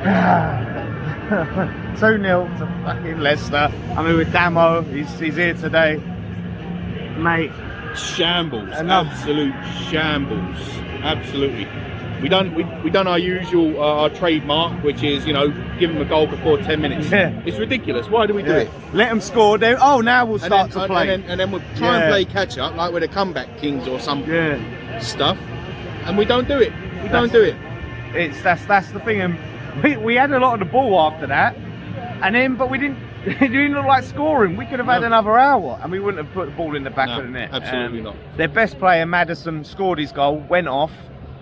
2-0 to fucking Leicester. I mean, with Damo, he's here today. Mate. Shambles. Absolute shambles. Absolutely. We done our usual, our trademark, which is, you know, give them a goal before 10 minutes. Yeah. It's ridiculous. Why do we do it? Let them score. Now we'll start to play. And then we'll try and play catch up, like we're the comeback kings or some stuff. And we don't do it. We don't do it. That's the thing. And we had a lot of the ball after that, and then but we didn't. It didn't look like scoring. We could have had another hour, and we wouldn't have put the ball in the back of the net. Absolutely not. Their best player, Maddison, scored his goal, went off.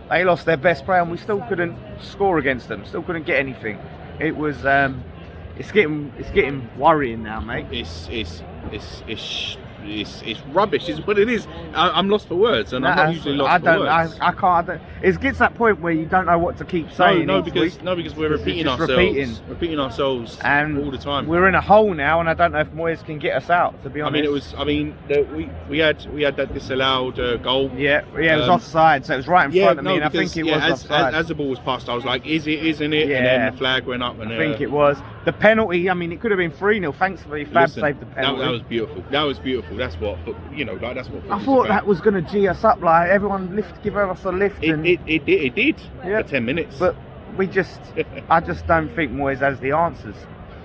They lost their best player, and we still couldn't score against them. Still couldn't get anything. It was. It's getting worrying now, mate. It's rubbish, is what it is. I'm lost for words, and I'm not usually lost for words. I can't. It gets to that point where you don't know what to keep saying. No, because we're repeating ourselves, repeating ourselves all the time. We're in a hole now, and I don't know if Moyes can get us out. To be honest, we had that disallowed goal. Yeah, it was offside, so it was right in front of me, and I think it was offside. As the ball was passed, I was like, is it, isn't it? Yeah. And then the flag went up, and I think it was. The penalty, I mean, it could have been 3-0. Thankfully, Fab saved the penalty. That was beautiful. That was beautiful. That's what, that's what. I thought that was going to G us up, like everyone give us a lift. It did for 10 minutes. But I just don't think Moyes has the answers.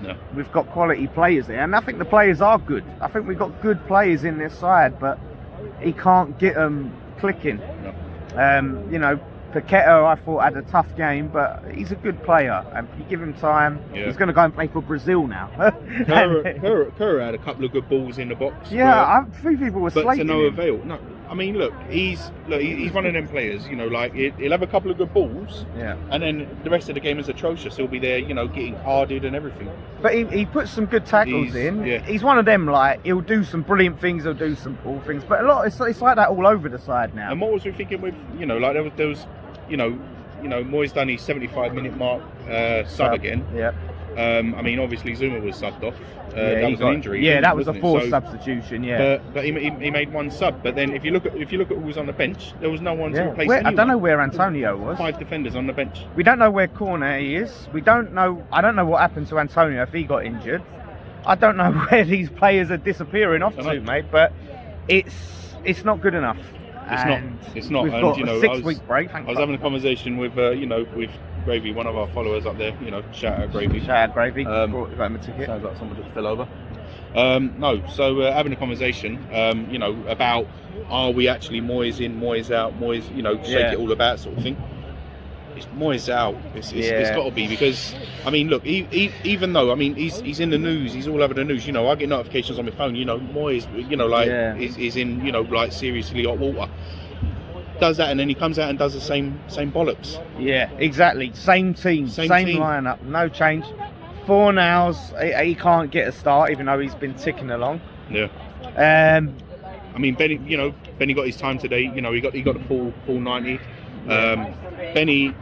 No. We've got quality players there, and I think the players are good. I think we've got good players in this side, but he can't get them clicking. No. Paqueta, I thought, had a tough game, but he's a good player, and you give him time, he's going to go and play for Brazil now. Kerr had a couple of good balls in the box. Yeah, a few people were slating to no him. avail. No, I mean, look, he's one of them players. He'll have a couple of good balls, and then the rest of the game is atrocious. He'll be there, getting carded and everything. But he puts some good tackles in. Yeah. He's one of them, like, he'll do some brilliant things, he'll do some poor things, but a lot it's like that all over the side now. And what was we thinking with, there was Moyes done his 75-minute mark sub again. Yeah. I mean, obviously Zuma was subbed off. That was an injury. Yeah, that was a forced substitution. Yeah. But he made one sub. But then if you look at who was on the bench, there was no one to replace anyone. I don't know where Antonio was. 5 defenders on the bench. We don't know where Cornet is. We don't know. I don't know what happened to Antonio if he got injured. I don't know where these players are disappearing off to, mate. But it's not good enough. It's not. We've got a 6-week break. I was having a conversation with with Gravy, one of our followers up there. Shout out Gravy. Shout out Gravy. Got him a ticket. Sounds like someone just fell over. Having a conversation, about are we actually Moyes in, Moyes out, Moyes, shake it all about sort of thing. It's Moyes out. It's got to be, because I mean, look, even though he's in the news, he's all over the news. I get notifications on my phone. Moyes, is in seriously hot water. Does that, and then he comes out and does the same bollocks. Yeah, exactly. Same team, same lineup, no change. 4 nows. He can't get a start, even though he's been ticking along. Yeah. I mean, Benny. Benny got his time today. He got the full 90. Benny,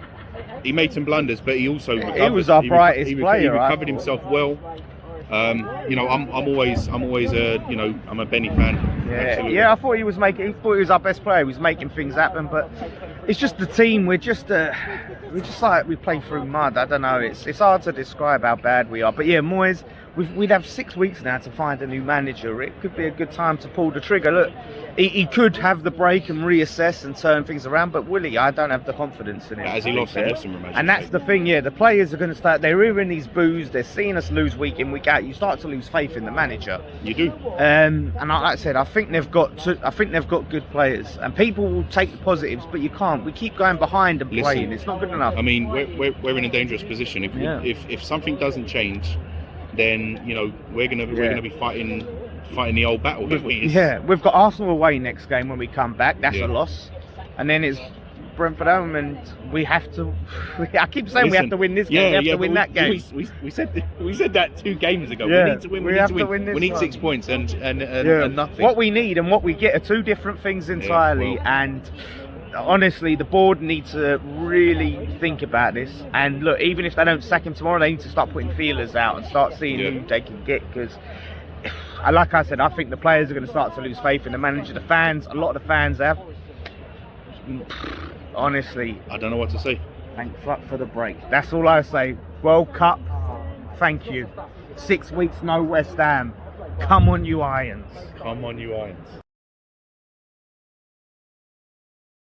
he made some blunders, but he also recovered. He was our brightest player. He recovered himself well. I'm always I'm a Benny fan. Absolutely. I thought he was our best player. He was making things happen, but it's just the team. We're just like we play through mud. I don't know. It's hard to describe how bad we are. But yeah, Moyes, we'd have 6 weeks now to find a new manager. It could be a good time to pull the trigger. Look, he could have the break and reassess and turn things around, but will he? I don't have the confidence in him. As he lost some, and that's the thing. Yeah, the players are going to start. They're hearing these boos. They're seeing us lose week in, week out. You start to lose faith in the manager. You do. And like I said, I think they've got good players, and people will take the positives, but you can't. We keep going behind and playing. It's not good enough. I mean, we're in a dangerous position. If something doesn't change, then we're gonna be fighting the old battle. We've got Arsenal away next game when we come back. That's a loss, and then it's Brentford home, and we have to. I keep saying we have to win this game. We have to win that game. We said that 2 games ago. Yeah, we need to win. We need 6 points and nothing. What we need and what we get are 2 different things entirely. And honestly, the board need to really think about this. And look, even if they don't sack him tomorrow, they need to start putting feelers out and start seeing who they can get. Because, like I said, I think the players are going to start to lose faith in the manager. The fans, a lot of the fans have. Honestly, I don't know what to say. Thank fuck for the break. That's all I say. World Cup, thank you. 6 weeks, no West Ham. Come on, you Irons. Come on, you Irons.